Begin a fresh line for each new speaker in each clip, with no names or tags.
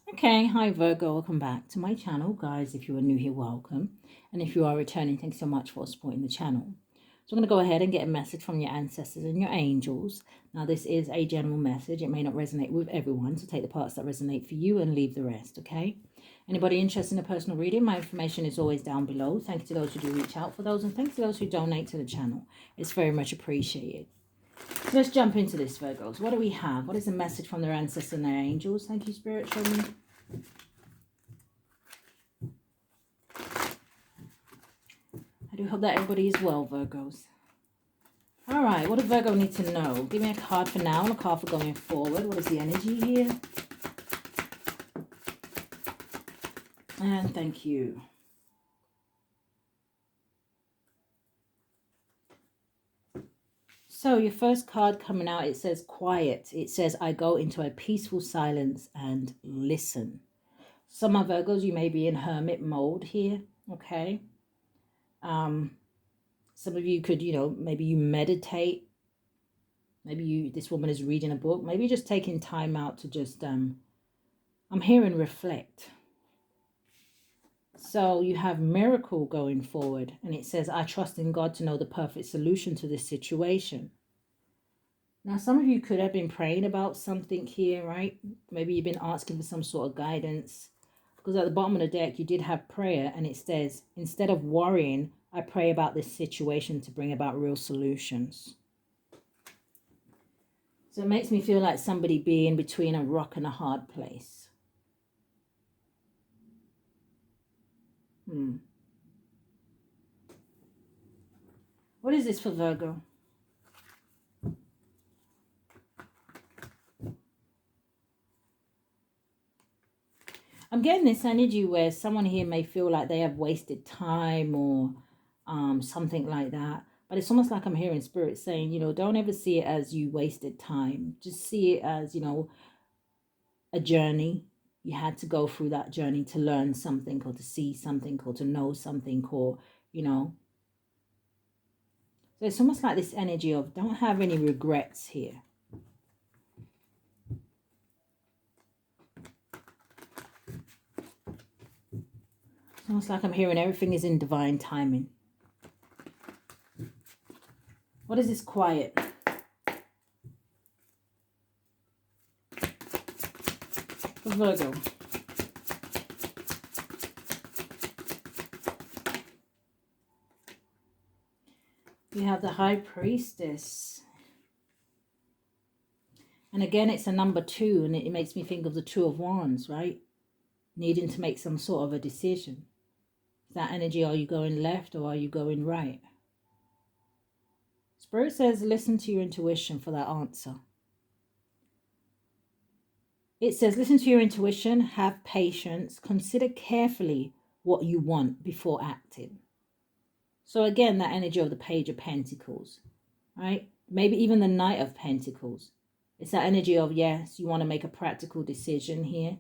Okay, hi Virgo, welcome back to my channel. Guys, if you are new here, welcome. And if you are returning, thanks so much for supporting the channel. So I'm going to go ahead and get a message from your ancestors and your angels. Now, this is a general message. It may not resonate with everyone, so take the parts that resonate for you and leave the rest, okay? Anybody interested in a personal reading, my information is always down below. Thank you to those who do reach out for those, and thanks to those who donate to the channel. It's very much appreciated. So let's jump into this, Virgos. What do we have? What is the message from their ancestors and their angels? Thank you, Spirit. Show me. I do hope that everybody is well, Virgos. All right, what does Virgo need to know? Give me a card for now and a card for going forward. What is the energy here? And thank you. So your first card coming out, it says quiet. It says, I go into a peaceful silence and listen. Some of Virgos, you may be in hermit mode here, okay? Some of you could, maybe you meditate. Maybe this woman is reading a book. Maybe just taking time out to just, I'm hearing reflect. So you have miracle going forward. And it says, I trust in God to know the perfect solution to this situation. Now, some of you could have been praying about something here, right? Maybe you've been asking for some sort of guidance. Because at the bottom of the deck, you did have prayer. And it says, instead of worrying, I pray about this situation to bring about real solutions. So it makes me feel like somebody being between a rock and a hard place. What is this for Virgo? I'm getting this energy where someone here may feel like they have wasted time or something like that. But it's almost like I'm hearing Spirit saying, don't ever see it as you wasted time. Just see it as, a journey. You had to go through that journey to learn something or to see something or to know something or, So it's almost like this energy of don't have any regrets here. It's almost like I'm hearing everything is in divine timing. What is this quiet? For Virgo. We have the High Priestess. And again, it's a number 2, and it makes me think of the Two of Wands, right? Needing to make some sort of a decision. That energy, are you going left or are you going right? Spirit says, listen to your intuition for that answer. It says, listen to your intuition, have patience, consider carefully what you want before acting. So again, that energy of the Page of Pentacles, right? Maybe even the Knight of Pentacles. It's that energy of, yes, you want to make a practical decision here.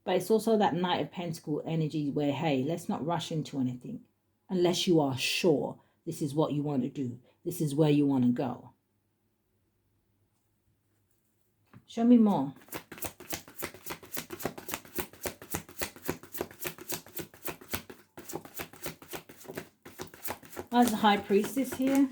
But it's also that Knight of Pentacles energy where, hey, let's not rush into anything unless you are sure this is what you want to do. This is where you want to go. Show me more. Why's the High Priestess here?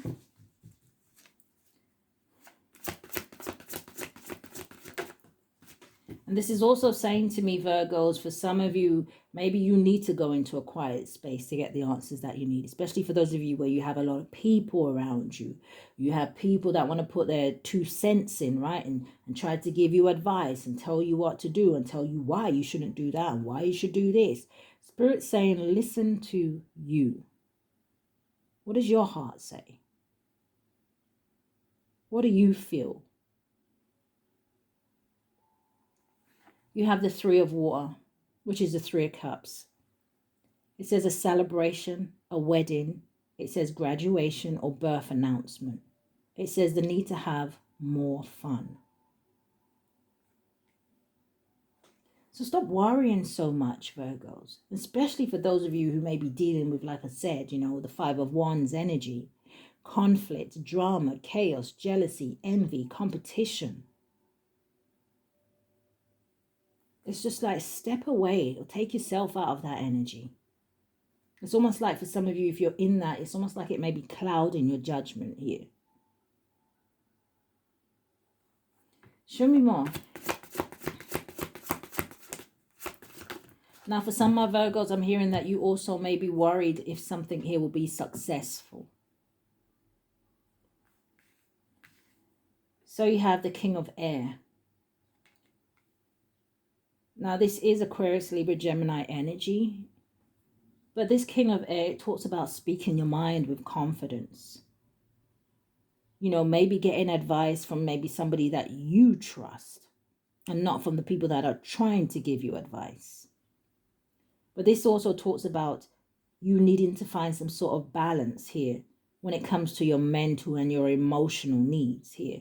And this is also saying to me, Virgos, for some of you, maybe you need to go into a quiet space to get the answers that you need, especially for those of you where you have a lot of people around you. You have people that want to put their 2 cents in, right? And try to give you advice and tell you what to do and tell you why you shouldn't do that and why you should do this. Spirit's saying, listen to you. What does your heart say? What do you feel? You have the 3 of Water, which is the 3 of Cups. It says a celebration, a wedding. It says graduation or birth announcement. It says the need to have more fun. So stop worrying so much, Virgos, especially for those of you who may be dealing with, like I said, the 5 of Wands energy, conflict, drama, chaos, jealousy, envy, competition. It's just like step away or take yourself out of that energy. It's almost like for some of you, if you're in that, it's almost like it may be clouding your judgment here. Show me more. Now, for some of my Virgos, I'm hearing that you also may be worried if something here will be successful. So you have the King of Air. Now, this is Aquarius, Libra, Gemini energy. But this King of Air talks about speaking your mind with confidence. You know, maybe getting advice from maybe somebody that you trust and not from the people that are trying to give you advice. But this also talks about you needing to find some sort of balance here when it comes to your mental and your emotional needs here.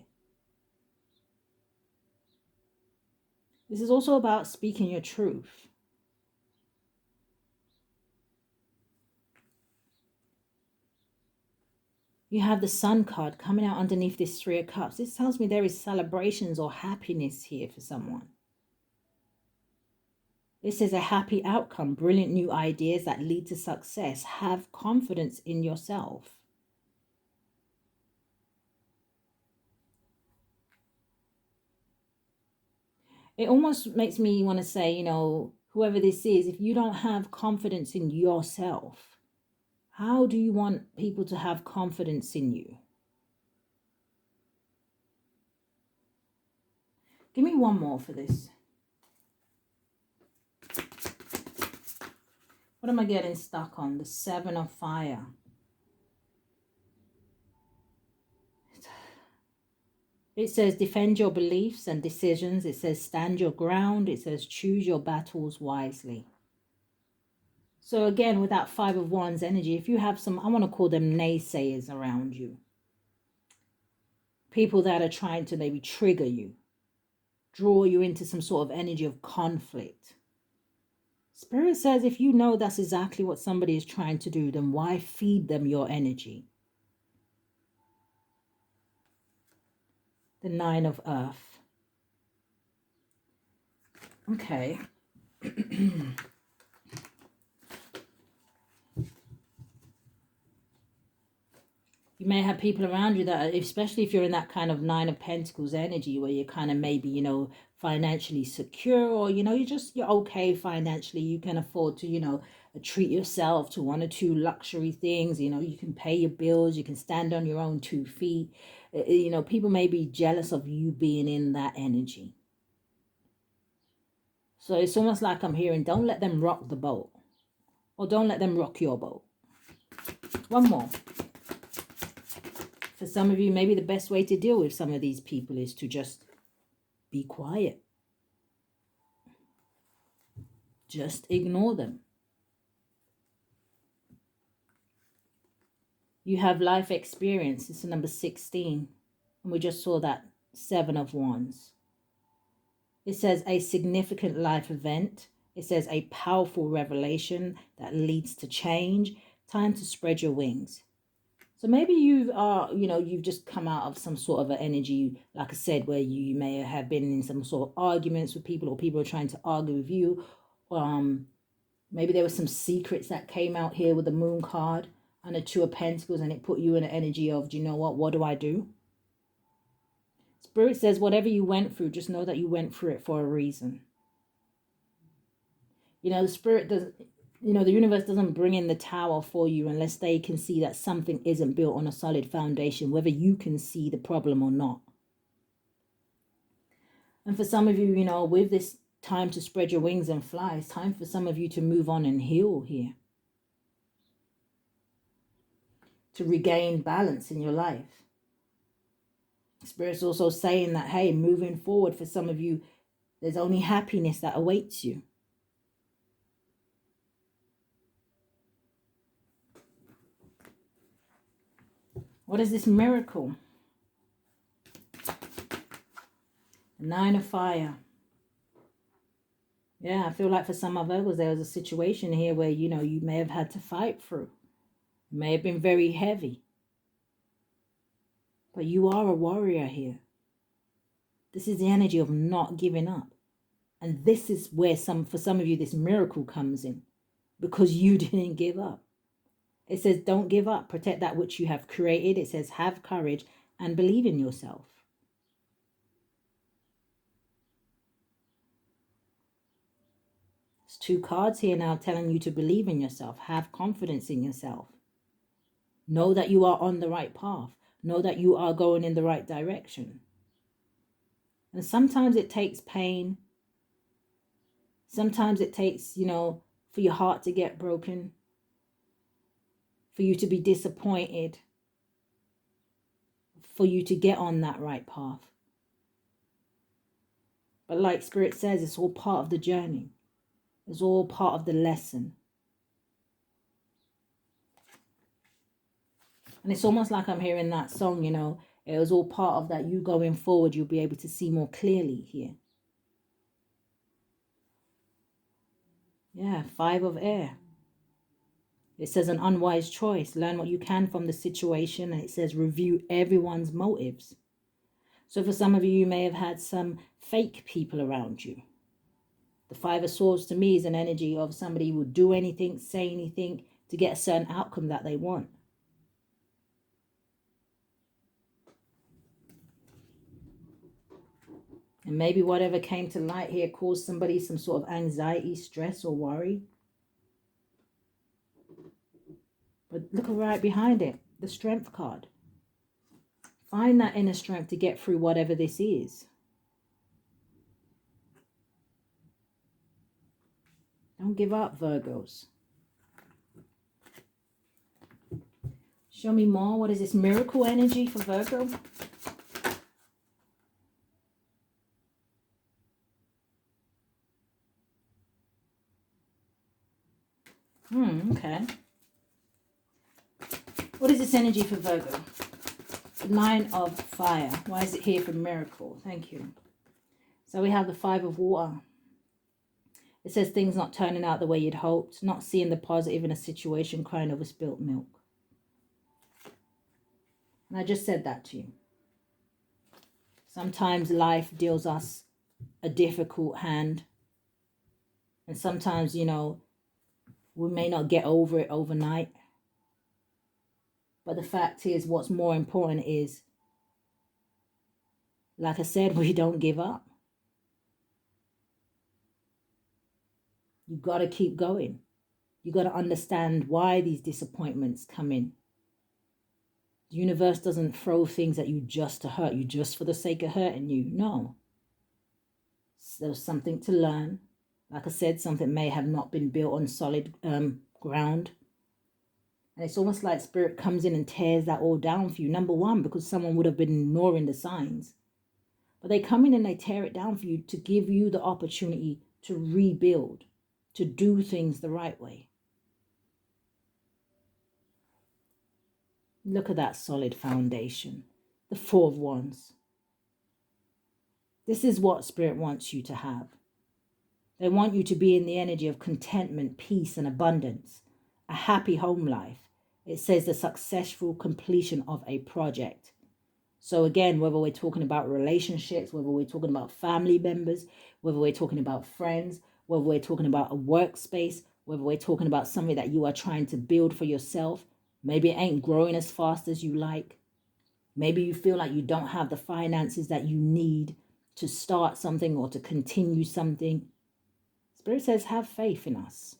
This is also about speaking your truth. You have the Sun card coming out underneath this Three of Cups. This tells me there is celebrations or happiness here for someone. This is a happy outcome, brilliant new ideas that lead to success. Have confidence in yourself. It almost makes me want to say, you know, whoever this is, if you don't have confidence in yourself, how do you want people to have confidence in you? Give me one more for this. What am I getting stuck on? The Seven of Fire. It says defend your beliefs and decisions. It says stand your ground. It says choose your battles wisely. So again, with that Five of Wands energy, if you have some, I want to call them naysayers around you. People that are trying to maybe trigger you, draw you into some sort of energy of conflict. Spirit says if you know that's exactly what somebody is trying to do, then why feed them your energy? The Nine of Earth. Okay. You may have people around you that, especially if you're in that kind of Nine of Pentacles energy where you're kind of maybe, you know, financially secure, or, you know, you're okay financially. You can afford to, you know, treat yourself to one or two luxury things. You know, you can pay your bills. You can stand on your own 2 feet. You know, people may be jealous of you being in that energy. So it's almost like I'm hearing, don't let them rock the boat, or don't let them rock your boat. One more. For some of you, maybe the best way to deal with some of these people is to just be quiet. Just ignore them. You have life experience. It's number 16. And we just saw that Seven of Wands. It says a significant life event. It says a powerful revelation that leads to change. Time to spread your wings. So maybe you are, you know, you've just come out of some sort of an energy, like I said, where you may have been in some sort of arguments with people, or people are trying to argue with you. Maybe there were some secrets that came out here with the Moon card and the Two of Pentacles, and it put you in an energy of, do you know what do I do? Spirit says whatever you went through, just know that you went through it for a reason. You know, the Spirit doesn't, you know, the universe doesn't bring in the tower for you unless they can see that something isn't built on a solid foundation, whether you can see the problem or not. And for some of you, you know, with this time to spread your wings and fly, it's time for some of you to move on and heal here. To regain balance in your life. Spirit's also saying that, hey, moving forward for some of you, there's only happiness that awaits you. What is this miracle? The Nine of Fire. Yeah, I feel like for some of us, there was a situation here where, you know, you may have had to fight through. It may have been very heavy. But you are a warrior here. This is the energy of not giving up And this is where for some of you, this miracle comes in, because you didn't give up. It says, don't give up. Protect that which you have created. It says, have courage and believe in yourself. There's 2 cards here now telling you to believe in yourself. Have confidence in yourself. Know that you are on the right path. Know that you are going in the right direction. And sometimes it takes pain. Sometimes it takes, for your heart to get broken, for you to be disappointed, for you to get on that right path. But like Spirit says, it's all part of the journey. It's all part of the lesson. And it's almost like I'm hearing that song, it was all part of that. You going forward, you'll be able to see more clearly here. Yeah, 5 of air. It says an unwise choice. Learn what you can from the situation. And it says review everyone's motives. So for some of you, you may have had some fake people around you. The 5 of Swords to me is an energy of somebody who will do anything, say anything to get a certain outcome that they want. And maybe whatever came to light here caused somebody some sort of anxiety, stress, or worry. But look right behind it, the Strength card. Find that inner strength to get through whatever this is. Don't give up, Virgos. Show me more. What is this miracle energy for Virgo? Okay. What is this energy for Virgo? 9 of fire. Why is it here for miracle? Thank you. So we have the 5 of water. It says things not turning out the way you'd hoped, not seeing the positive in a situation, crying over spilt milk. And I just said that to you. Sometimes life deals us a difficult hand. And sometimes, we may not get over it overnight. But the fact is, what's more important is, like I said, we don't give up. You got to keep going. You got to understand why these disappointments come in. The universe doesn't throw things at you just to hurt you, just for the sake of hurting you. No. There's something to learn. Like I said, something may have not been built on solid ground. And it's almost like Spirit comes in and tears that all down for you. Number one, because someone would have been ignoring the signs. But they come in and they tear it down for you to give you the opportunity to rebuild, to do things the right way. Look at that solid foundation. The 4 of Wands. This is what Spirit wants you to have. They want you to be in the energy of contentment, peace, and abundance. A happy home life. It says the successful completion of a project. So again, whether we're talking about relationships, whether we're talking about family members, whether we're talking about friends, whether we're talking about a workspace, whether we're talking about something that you are trying to build for yourself, maybe it ain't growing as fast as you like. Maybe you feel like you don't have the finances that you need to start something or to continue something. Spirit says, have faith in us.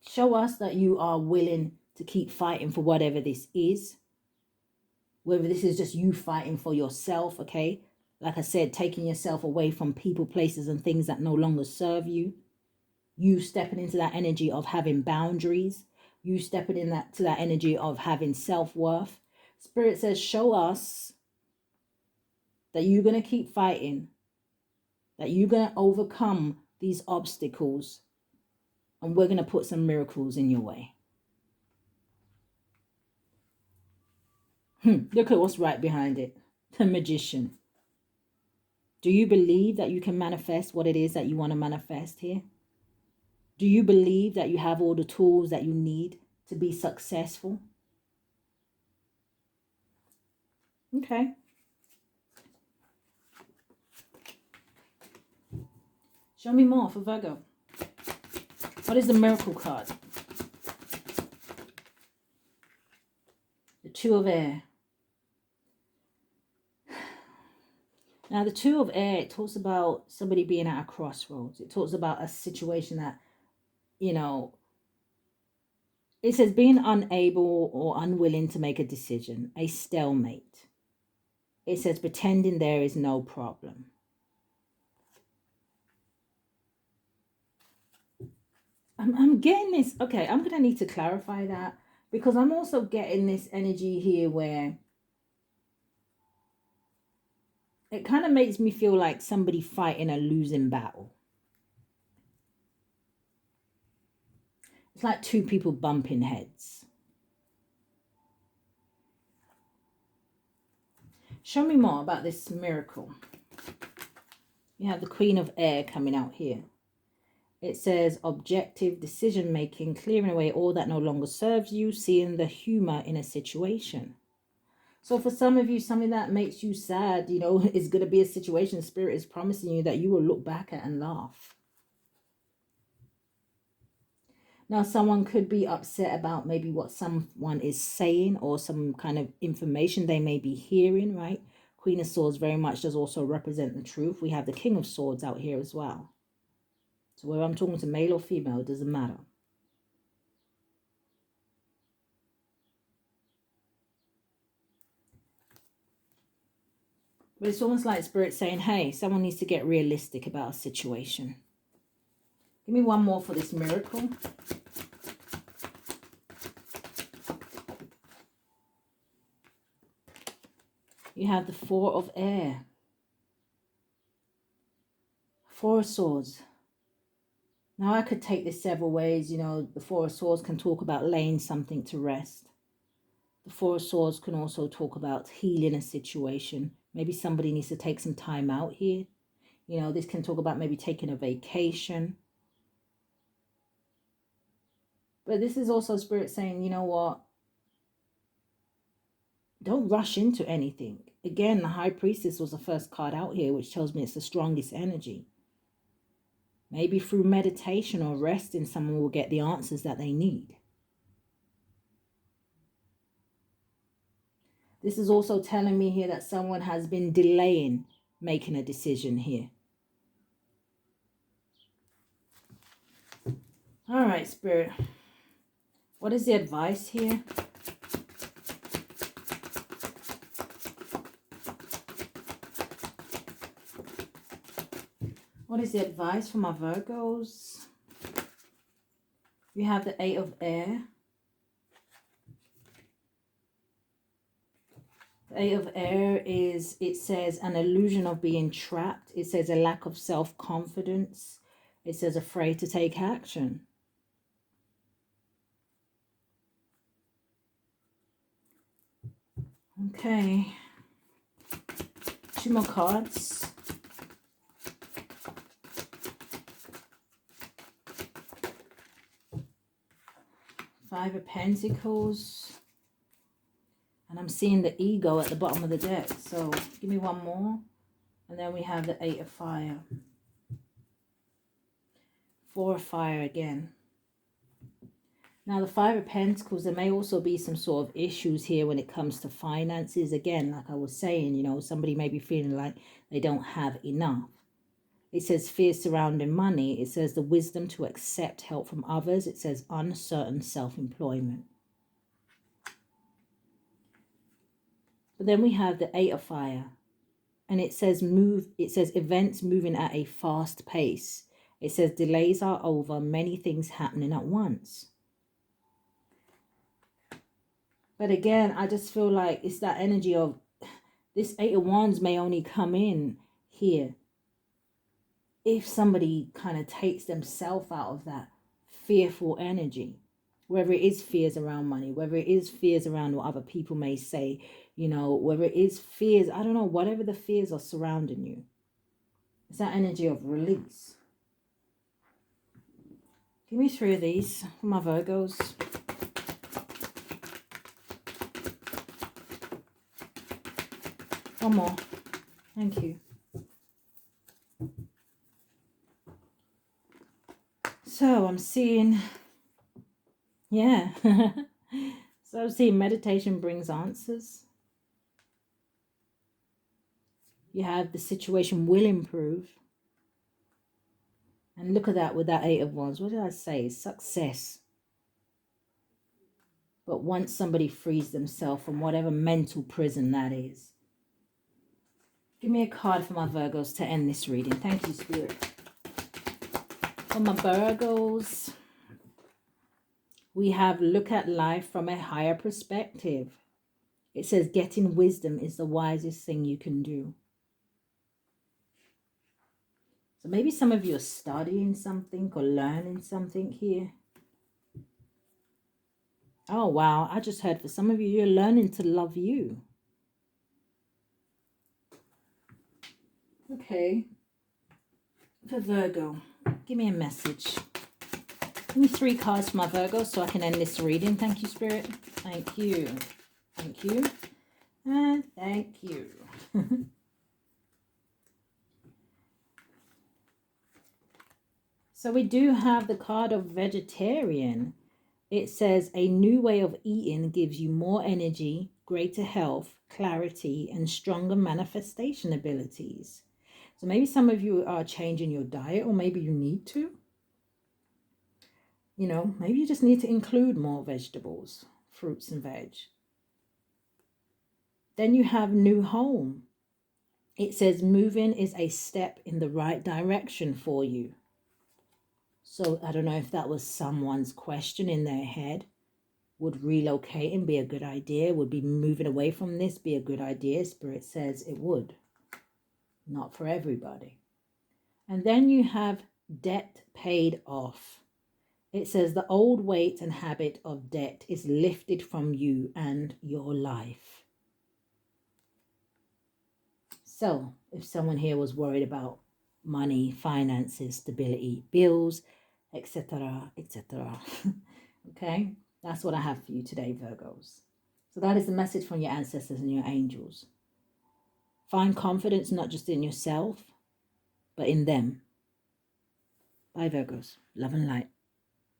Show us that you are willing to keep fighting for whatever this is. Whether this is just you fighting for yourself, okay? Like I said, taking yourself away from people, places, and things that no longer serve you. You stepping into that energy of having boundaries. You stepping to that energy of having self-worth. Spirit says, show us that you're going to keep fighting, that you're going to overcome these obstacles, and we're going to put some miracles in your way. Look at what's right behind it. The Magician. Do you believe that you can manifest what it is that you want to manifest here? Do you believe that you have all the tools that you need to be successful? Okay. Show me more for Virgo. What is the miracle card? The Two of Air. Now, the Two of Air, it talks about somebody being at a crossroads. It talks about a situation that, you know, it says being unable or unwilling to make a decision, a stalemate. It says pretending there is no problem. I'm getting this. Okay, I'm going to need to clarify that, because I'm also getting this energy here where it kind of makes me feel like somebody fighting a losing battle. It's like two people bumping heads. Show me more about this miracle. You have the Queen of Air coming out here. It says objective decision making, clearing away all that no longer serves you, seeing the humor in a situation. So for some of you, something that makes you sad, you know, is going to be a situation Spirit is promising you that you will look back at and laugh. Now, someone could be upset about maybe what someone is saying or some kind of information they may be hearing, right? Queen of Swords very much does also represent the truth. We have the King of Swords out here as well. So whether I'm talking to male or female, it doesn't matter. But it's almost like Spirit saying, hey, someone needs to get realistic about a situation. Give me one more for this miracle. You have the Four of Air. Four of Swords. Now, I could take this several ways. You know, the Four of Swords can talk about laying something to rest. The Four of Swords can also talk about healing a situation. Maybe somebody needs to take some time out here. You know, this can talk about maybe taking a vacation. But this is also Spirit saying, you know what? Don't rush into anything. Again, the High Priestess was the first card out here, which tells me it's the strongest energy. Maybe through meditation or resting, someone will get the answers that they need. This is also telling me here that someone has been delaying making a decision here. All right, Spirit. What is the advice here? What is the advice for my Virgos? We have the Eight of Air. The Eight of Air is, it says, an illusion of being trapped. It says a lack of self-confidence. It says afraid to take action. Okay. Two more cards. Five of Pentacles. And I'm seeing the ego at the bottom of the deck. So give me one more. And then we have the Eight of Fire. Four of Fire again. Now the Five of Pentacles, there may also be some sort of issues here when it comes to finances. Again, like I was saying, you know, somebody may be feeling like they don't have enough. It says fear surrounding money. It says the wisdom to accept help from others. It says uncertain self-employment. But then we have the Eight of Fire. And it says events moving at a fast pace. It says delays are over, many things happening at once. But again, I just feel like it's that energy of this Eight of Wands may only come in here if somebody kind of takes themselves out of that fearful energy. Whether it is fears around money, whether it is fears around what other people may say, you know, whether it is fears, I don't know, whatever the fears are surrounding you. It's that energy of release. Give me three of these for my Virgos. One more. Thank you. So I'm seeing, yeah. So I'm seeing meditation brings answers. You have the situation will improve. And look at that with that 8 of Wands. What did I say? Success. But once somebody frees themselves from whatever mental prison that is. Give me a card for my Virgos to end this reading. Thank you, Spirit. For my Virgos, we have look at life from a higher perspective. It says getting wisdom is the wisest thing you can do. So maybe some of you are studying something or learning something here. Oh, wow. I just heard for some of you, you're learning to love you. Okay. For Virgo, give me a message. Give me 3 cards for my Virgo so I can end this reading. Thank you, Spirit. Thank you. Thank you. And thank you. So we do have the card of vegetarian. It says a new way of eating gives you more energy, greater health, clarity, and stronger manifestation abilities. So maybe some of you are changing your diet, or maybe you need to. You know, maybe you just need to include more vegetables, fruits and veg. Then you have new home. It says moving is a step in the right direction for you. So I don't know if that was someone's question in their head. Would relocating be a good idea? Would be moving away from this be a good idea? Spirit says it would. Not for everybody. And then you have debt paid off. It says the old weight and habit of debt is lifted from you and your life. So if someone here was worried about money, finances, stability, bills, etc., etc. Okay, that's what I have for you today, Virgos. So that is the message from your ancestors and your angels. Find confidence not just in yourself, but in them. Bye, Virgos. Love and light.